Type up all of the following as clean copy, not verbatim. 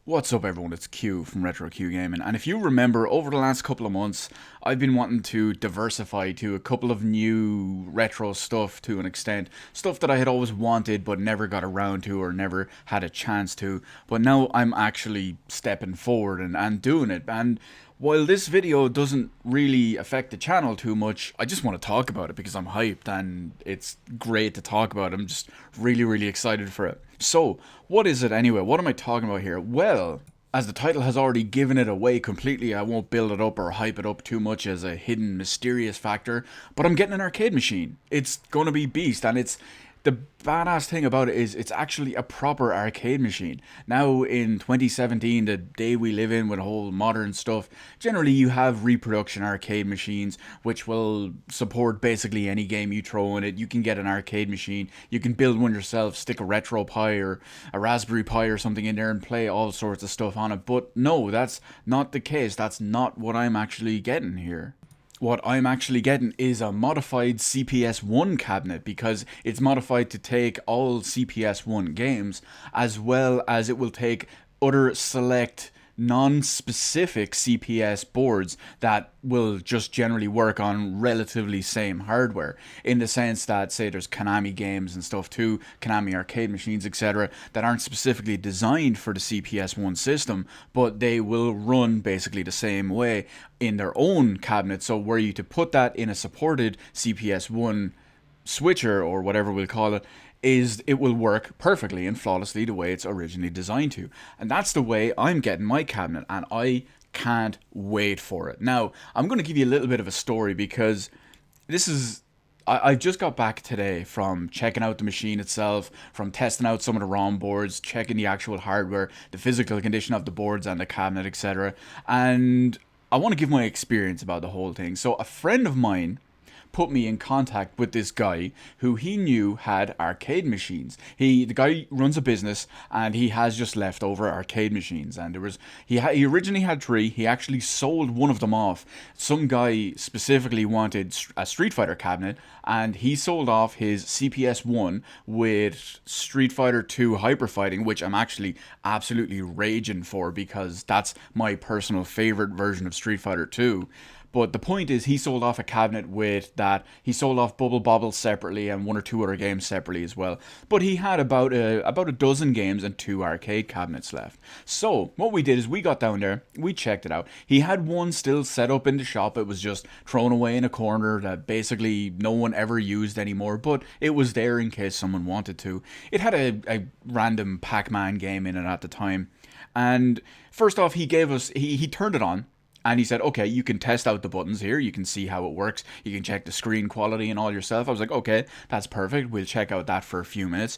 What's up everyone, it's Q from Retro Q Gaming, and if you remember, over the last couple of months I've been wanting to diversify to a couple of new retro stuff to an extent, stuff that I had always wanted but never got around to or never had a chance to, but now I'm actually stepping forward and doing it. And while this video doesn't really affect the channel too much, I just want to talk about it because I'm hyped and it's great to talk about. I'm just really excited for it. So, what is it anyway? What am I talking about here? Well, as the title has already given it away completely, I won't build it up or hype it up too much as a hidden mysterious factor, but I'm getting an arcade machine. It's gonna be beast, and it's the badass thing about it is it's actually a proper arcade machine. Now in 2017, the day we live in with whole modern stuff, generally you have reproduction arcade machines which will support basically any game you throw in it. You can get an arcade machine, you can build one yourself, stick a RetroPie or a Raspberry Pi or something in there and play all sorts of stuff on it. But no, that's not the case. That's not what I'm actually getting here. What I'm actually getting is a modified CPS1 cabinet, because it's modified to take all CPS1 games, as well as it will take other select non-specific CPS boards that will just generally work on relatively same hardware, in the sense that, say, there's Konami games and stuff too, Konami arcade machines, etc., that aren't specifically designed for the CPS1 system, but they will run basically the same way in their own cabinet. So were you to put that in a supported CPS1 switcher, or whatever we'll call it, it will work perfectly and flawlessly the way it's originally designed to. And that's the way I'm getting my cabinet, and I can't wait for it. Now, I'm going to give you a little bit of a story, because this is... I just got back today from checking out the machine itself, from testing out some of the ROM boards, checking the actual hardware, the physical condition of the boards and the cabinet, etc. And I want to give my experience about the whole thing. So a friend of mine put me in contact with this guy who he knew had arcade machines. The guy runs a business and he has just leftover arcade machines, and he originally had 3. He actually sold one of them off. Some guy specifically wanted a Street Fighter cabinet, and he sold off his CPS1 with Street Fighter 2 Hyper Fighting, which I'm actually absolutely raging for, because that's my personal favorite version of Street Fighter 2. But the point is, he sold off a cabinet with that. He sold off Bubble Bobble separately and 1 or 2 other games separately as well. But he had about a dozen games and 2 arcade cabinets left. So what we did is we got down there, we checked it out. He had one still set up in the shop. It was just thrown away in a corner that basically no one ever used anymore, but it was there in case someone wanted to. It had a random Pac-Man game in it at the time. And first off, he turned it on. And he said, okay, you can test out the buttons here. You can see how it works. You can check the screen quality and all yourself. I was like, okay, that's perfect. We'll check out that for a few minutes.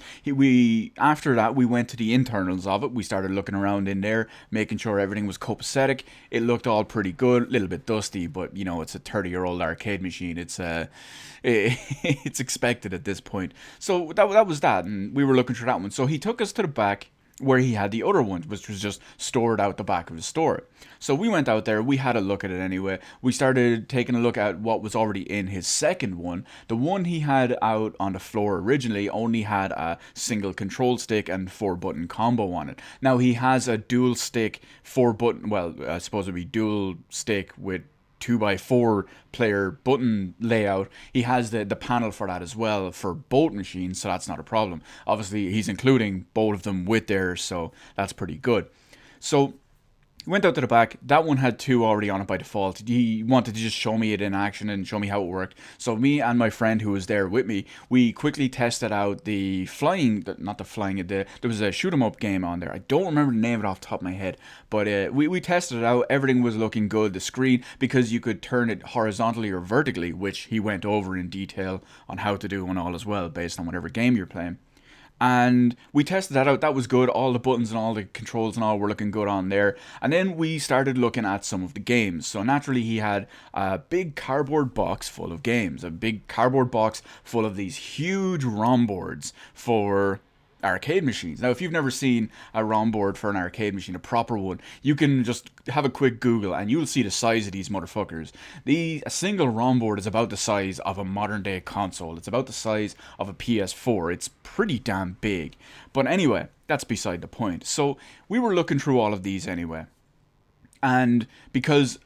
After that, we went to the internals of it. We started looking around in there, making sure everything was copacetic. It looked all pretty good, a little bit dusty, but, you know, it's a 30-year-old arcade machine. It's expected at this point. So that was that, and we were looking for that one. So he took us to the back, where he had the other ones, which was just stored out the back of the store. So we went out there, we had a look at it anyway. We started taking a look at what was already in his second one. The one he had out on the floor originally only had a single control stick and 4-button combo on it. Now he has a dual stick 4-button, well, I suppose it'd be dual stick with 2x4 player button layout. He has the panel for that as well for both machines, so that's not a problem. Obviously he's including both of them with theirs, so that's pretty good. So went out to the back. That one had 2 already on it by default. He wanted to just show me it in action and show me how it worked. So me and my friend who was there with me, we quickly tested out there was a shoot 'em up game on there. I don't remember the name of it off the top of my head, but we tested it out. Everything was looking good. The screen, because you could turn it horizontally or vertically, which he went over in detail on how to do and all as well, based on whatever game you're playing. And we tested that out. That was good. All the buttons and all the controls and all were looking good on there. And then we started looking at some of the games. So naturally he had a big cardboard box full of games. A big cardboard box full of these huge ROM boards for arcade machines. Now, if you've never seen a ROM board for an arcade machine, a proper one, you can just have a quick Google and you'll see the size of these motherfuckers. A single ROM board is about the size of a modern day console. It's about the size of a PS4. It's pretty damn big. But anyway, that's beside the point. So we were looking through all of these anyway. And because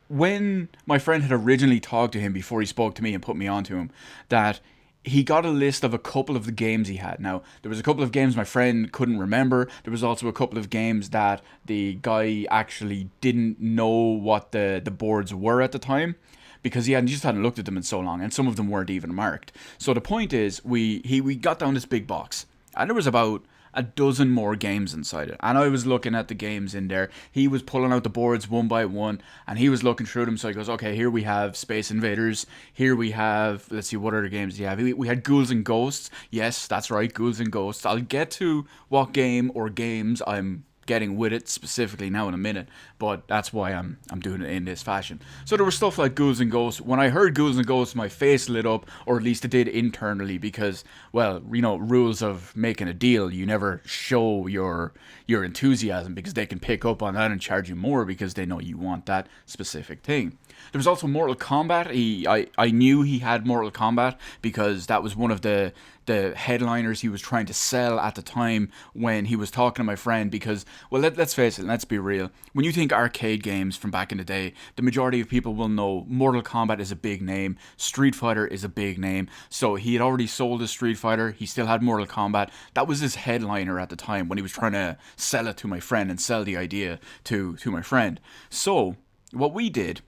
when my friend had originally talked to him before he spoke to me and put me onto him, that he got a list of a couple of the games he had. Now, there was a couple of games my friend couldn't remember. There was also a couple of games that the guy actually didn't know what the boards were at the time, because he just hadn't looked at them in so long, and some of them weren't even marked. So the point is, we got down this big box, and there was about a dozen more games inside it. And I was looking at the games in there. He was pulling out the boards one by one, and he was looking through them. So he goes, okay, here we have Space Invaders. Here we have, let's see, what other games do you have? We had Ghouls and Ghosts. Yes, that's right, Ghouls and Ghosts. I'll get to what game or games I'm getting with it specifically now in a minute, but that's why I'm doing it in this fashion. So there was stuff like Ghouls and Ghosts. When I heard Ghouls and Ghosts, my face lit up, or at least it did internally, because, well, you know, rules of making a deal, you never show your enthusiasm, because they can pick up on that and charge you more because they know you want that specific thing. There was also Mortal Kombat. I knew he had Mortal Kombat because that was one of the headliners he was trying to sell at the time when he was talking to my friend, because, well, let's face it, let's be real. When you think arcade games from back in the day, the majority of people will know Mortal Kombat is a big name, Street Fighter is a big name, so he had already sold his Street Fighter, he still had Mortal Kombat. That was his headliner at the time when he was trying to sell it to my friend and sell the idea to my friend. So, what we did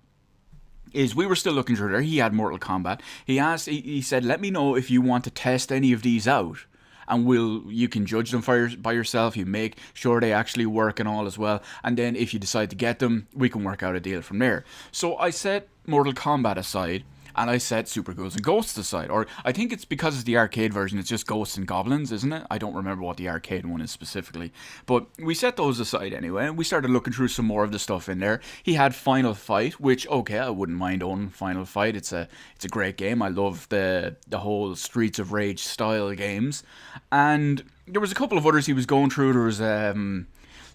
is we were still looking through there. He had Mortal Kombat. He said, let me know if you want to test any of these out, and you can judge them by yourself. You make sure they actually work and all as well, and then if you decide to get them, we can work out a deal from there. So I set Mortal Kombat aside, and I set Super Ghouls and Ghosts aside. Or I think it's because it's the arcade version, it's just Ghosts and Goblins, isn't it? I don't remember what the arcade one is specifically. But we set those aside anyway, and we started looking through some more of the stuff in there. He had Final Fight, which, okay, I wouldn't mind owning Final Fight. It's a great game. I love the whole Streets of Rage style games. And there was a couple of others he was going through. There was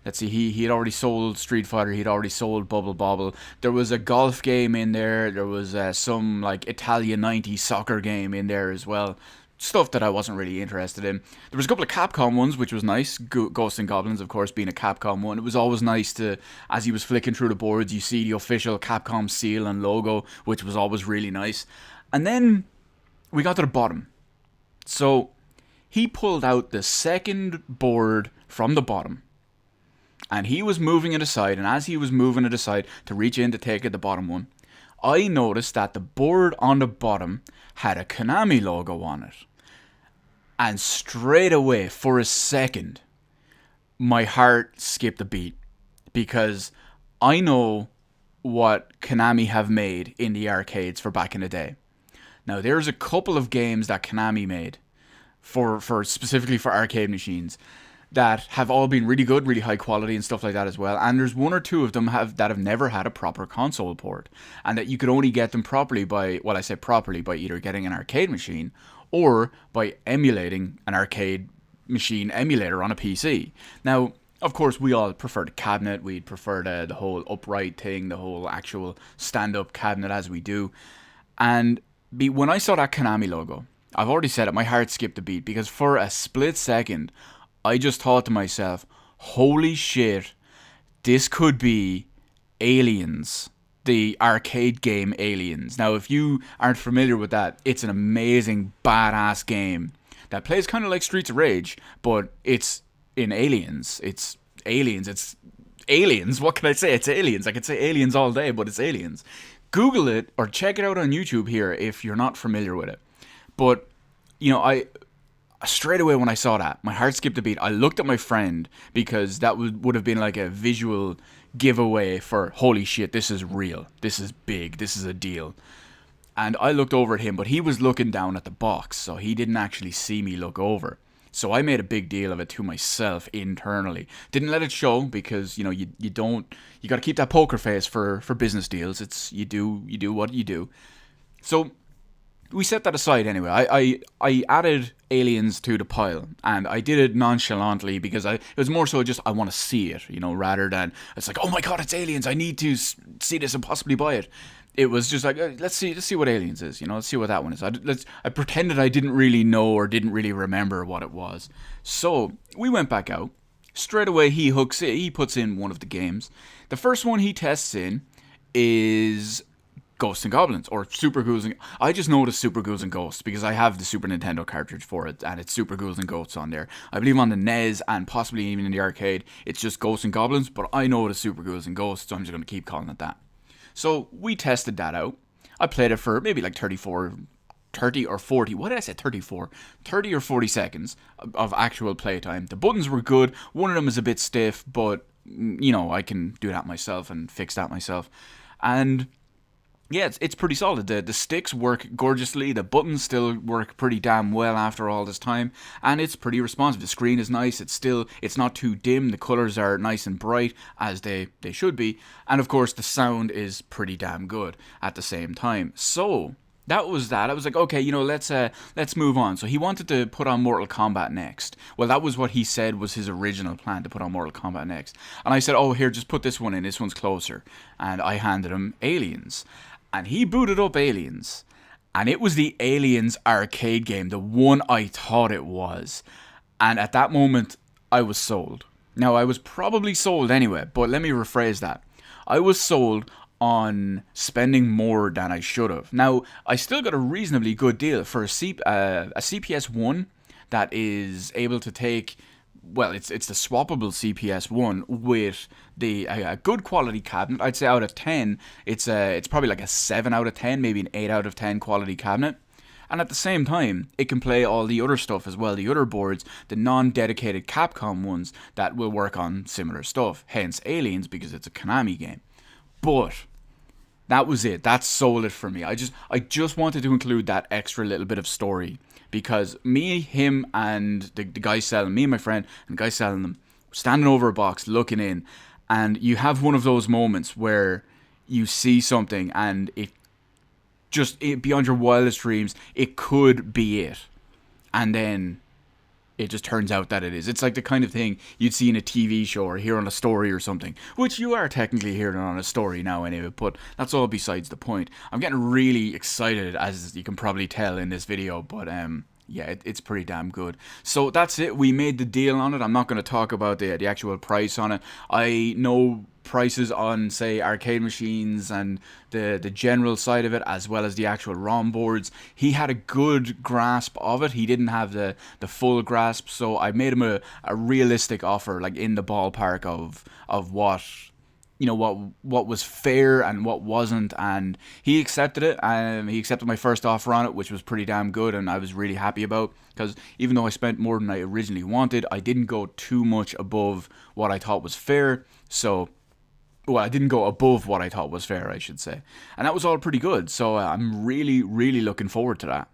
let's see, he had already sold Street Fighter, he'd already sold Bubble Bobble. There was a golf game in there, there was some like Italian 90s soccer game in there as well. Stuff that I wasn't really interested in. There was a couple of Capcom ones, which was nice. Ghosts and Goblins, of course, being a Capcom one. It was always nice to, as he was flicking through the boards, you see the official Capcom seal and logo, which was always really nice. And then we got to the bottom. So he pulled out the second board from the bottom, and he was moving it aside, and as he was moving it aside to reach in to take at the bottom one, I noticed that the board on the bottom had a Konami logo on it. And straight away, for a second, my heart skipped a beat, because I know what Konami have made in the arcades for back in the day. Now, there's a couple of games that Konami made for specifically for arcade machines that have all been really good, really high quality and stuff like that as well. And there's one or two of them that have never had a proper console port, and that you could only get them properly by, well, I say properly, by either getting an arcade machine or by emulating an arcade machine emulator on a PC. Now, of course, we all prefer the cabinet. We'd prefer the whole upright thing, the whole actual stand-up cabinet as we do. And when I saw that Konami logo, I've already said it, my heart skipped a beat, because for a split second, I just thought to myself, holy shit, this could be Aliens, the arcade game Aliens. Now, if you aren't familiar with that, it's an amazing, badass game that plays kind of like Streets of Rage, but it's in Aliens. It's Aliens. It's Aliens. What can I say? It's Aliens. I could say Aliens all day, but it's Aliens. Google it or check it out on YouTube here if you're not familiar with it. But, you know, straight away when I saw that, my heart skipped a beat. I looked at my friend, because that would have been like a visual giveaway for, holy shit, this is real. This is big. This is a deal. And I looked over at him, but he was looking down at the box, so he didn't actually see me look over. So I made a big deal of it to myself internally. Didn't let it show, because, you know, you got to keep that poker face for business deals. You do what you do. So we set that aside anyway. I added Aliens to the pile, and I did it nonchalantly because it was more so just I want to see it, rather than it's like, oh my god, it's Aliens, I need to see this and possibly buy it. It was just like, let's see what Aliens is, let's see what that one is. I pretended I didn't really know or didn't really remember what it was. So we went back out. Straight away he puts in one of the games. The first one he tests in is Ghosts and Goblins, or Super Ghouls and... I just know it as Super Ghouls and Ghosts because I have the Super Nintendo cartridge for it, and it's Super Ghouls and Ghosts on there. I believe on the NES and possibly even in the arcade, it's just Ghosts and Goblins, but I know it as Super Ghouls and Ghosts, so I'm just going to keep calling it that. So we tested that out. I played it for maybe like 30 or 40, what did I say, 34? 30 or 40 seconds of actual playtime. The buttons were good. One of them is a bit stiff, but, I can do that myself and fix that myself. And yeah, it's pretty solid. The sticks work gorgeously. The buttons still work pretty damn well after all this time, and it's pretty responsive. The screen is nice. It's not too dim. The colors are nice and bright as they should be, and of course the sound is pretty damn good at the same time. So that was that. I was like, okay, let's move on. So he wanted to put on Mortal Kombat next. Well, that was what he said was his original plan, to put on Mortal Kombat next. And I said, oh, here, just put this one in. This one's closer. And I handed him Aliens. And he booted up Aliens. And it was the Aliens arcade game, the one I thought it was. And at that moment, I was sold. Now, I was probably sold anyway, but let me rephrase that. I was sold on spending more than I should have. Now, I still got a reasonably good deal for a CPS-1 that is able to take... Well, it's the swappable CPS-1 with a good quality cabinet. I'd say out of 10, it's probably like a 7 out of 10, maybe an 8 out of 10 quality cabinet. And at the same time, it can play all the other stuff as well, the other boards, the non-dedicated Capcom ones that will work on similar stuff. Hence Aliens, because it's a Konami game. But that was it. That sold it for me. I just wanted to include that extra little bit of story. Because me, him, and the guy selling, me and my friend, and the guy selling them, standing over a box, looking in, and you have one of those moments where you see something and beyond your wildest dreams, it could be it. And then it just turns out that it is. It's like the kind of thing you'd see in a TV show or hear on a story or something, which you are technically hearing on a story now anyway, but that's all besides the point. I'm getting really excited, as you can probably tell in this video, but yeah, it's pretty damn good. So that's it. We made the deal on it. I'm not going to talk about the actual price on it. I know prices on, say, arcade machines and the general side of it, as well as the actual ROM boards. He had a good grasp of it. He didn't have the full grasp, so I made him a realistic offer, like in the ballpark of what... what was fair and what wasn't, and he accepted it. He accepted my first offer on it, which was pretty damn good, and I was really happy about, because even though I spent more than I originally wanted, I didn't go too much above what I thought was fair. So, well, I didn't go above what I thought was fair, I should say, and that was all pretty good. So I'm really, really looking forward to that.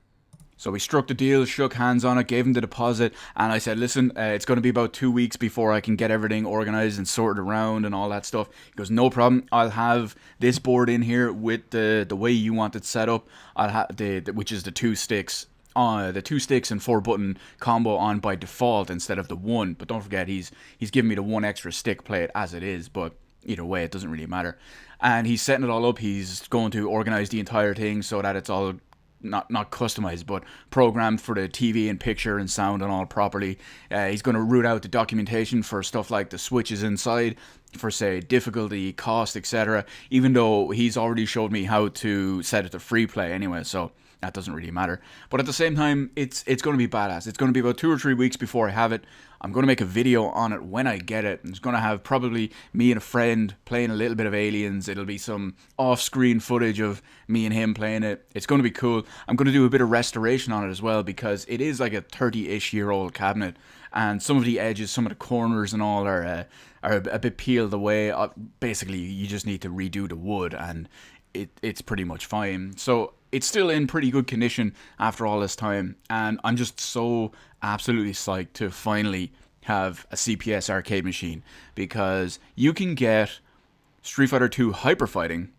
So we struck the deal, shook hands on it, gave him the deposit, and I said, listen, it's going to be about 2 weeks before I can get everything organised and sorted around and all that stuff. He goes, no problem, I'll have this board in here with the way you want it set up. I'll have which is the 2 sticks. The 2 sticks and 4 button combo on by default instead of the 1. But don't forget, he's giving me the 1 extra stick, play it as it is, but either way, it doesn't really matter. And he's setting it all up. He's going to organise the entire thing so that it's all... Not customized, but programmed for the TV and picture and sound and all properly. He's going to root out the documentation for stuff like the switches inside, for say difficulty, cost, etc. Even though he's already showed me how to set it to free play anyway, so that doesn't really matter. But at the same time, it's going to be badass. It's going to be about 2 or 3 weeks before I have it. I'm going to make a video on it when I get it. It's going to have probably me and a friend playing a little bit of Aliens. It'll be some off-screen footage of me and him playing it. It's going to be cool. I'm going to do a bit of restoration on it as well, because it is like a 30-ish year old cabinet, and some of the edges, some of the corners and all are a bit peeled away. Basically, you just need to redo the wood, and it's pretty much fine. So it's still in pretty good condition after all this time, and I'm just so absolutely psyched to finally have a CPS arcade machine, because you can get Street Fighter 2 Hyper Fighting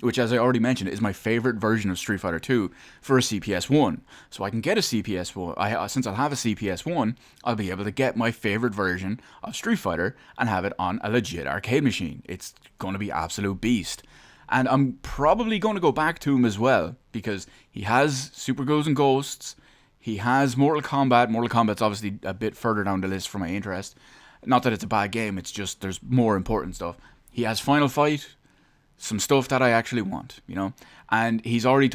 which, as I already mentioned, is my favorite version of Street Fighter 2 for a CPS1. So I can get a CPS1. Since I'll have a CPS1, I'll be able to get my favorite version of Street Fighter and have it on a legit arcade machine. It's going to be absolute beast. And I'm probably going to go back to him as well, because he has Super Ghouls and Ghosts. He has Mortal Kombat. Mortal Kombat's obviously a bit further down the list for my interest. Not that it's a bad game, it's just there's more important stuff. He has Final Fight, some stuff that I actually want, you know? And he's already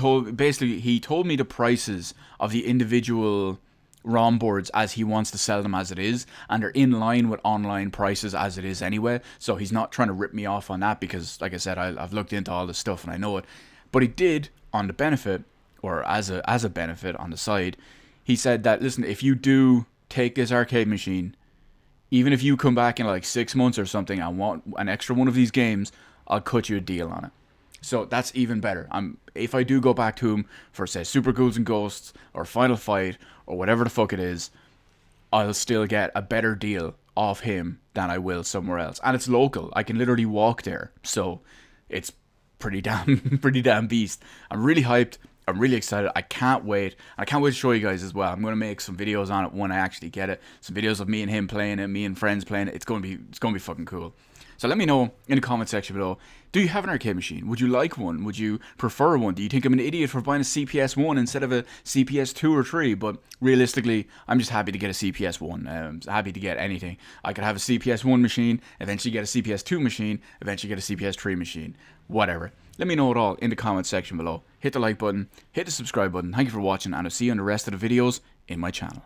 he told me the prices of the individual ROM boards as he wants to sell them as it is, and they're in line with online prices as it is anyway, so he's not trying to rip me off on that, because like I said, I've looked into all this stuff and I know it. But he did, on the benefit, or as a benefit on the side, he said that, listen, if you do take this arcade machine, even if you come back in like 6 months or something and want an extra one of these games, I'll cut you a deal on it. So that's even better. If I do go back to him for, say, Super Ghouls and Ghosts or Final Fight or whatever the fuck it is, I'll still get a better deal off him than I will somewhere else. And it's local. I can literally walk there. So it's pretty damn beast. I'm really hyped. I'm really excited. I can't wait. I can't wait to show you guys as well. I'm going to make some videos on it when I actually get it. Some videos of me and him playing it, me and friends playing it. It's going to be fucking cool. So let me know in the comment section below, do you have an arcade machine? Would you like one? Would you prefer one? Do you think I'm an idiot for buying a CPS1 instead of a CPS2 or 3? But realistically, I'm just happy to get a CPS1. I'm happy to get anything. I could have a CPS1 machine, eventually get a CPS2 machine, eventually get a CPS3 machine. Whatever. Let me know it all in the comment section below. Hit the like button, hit the subscribe button. Thank you for watching, and I'll see you in the rest of the videos in my channel.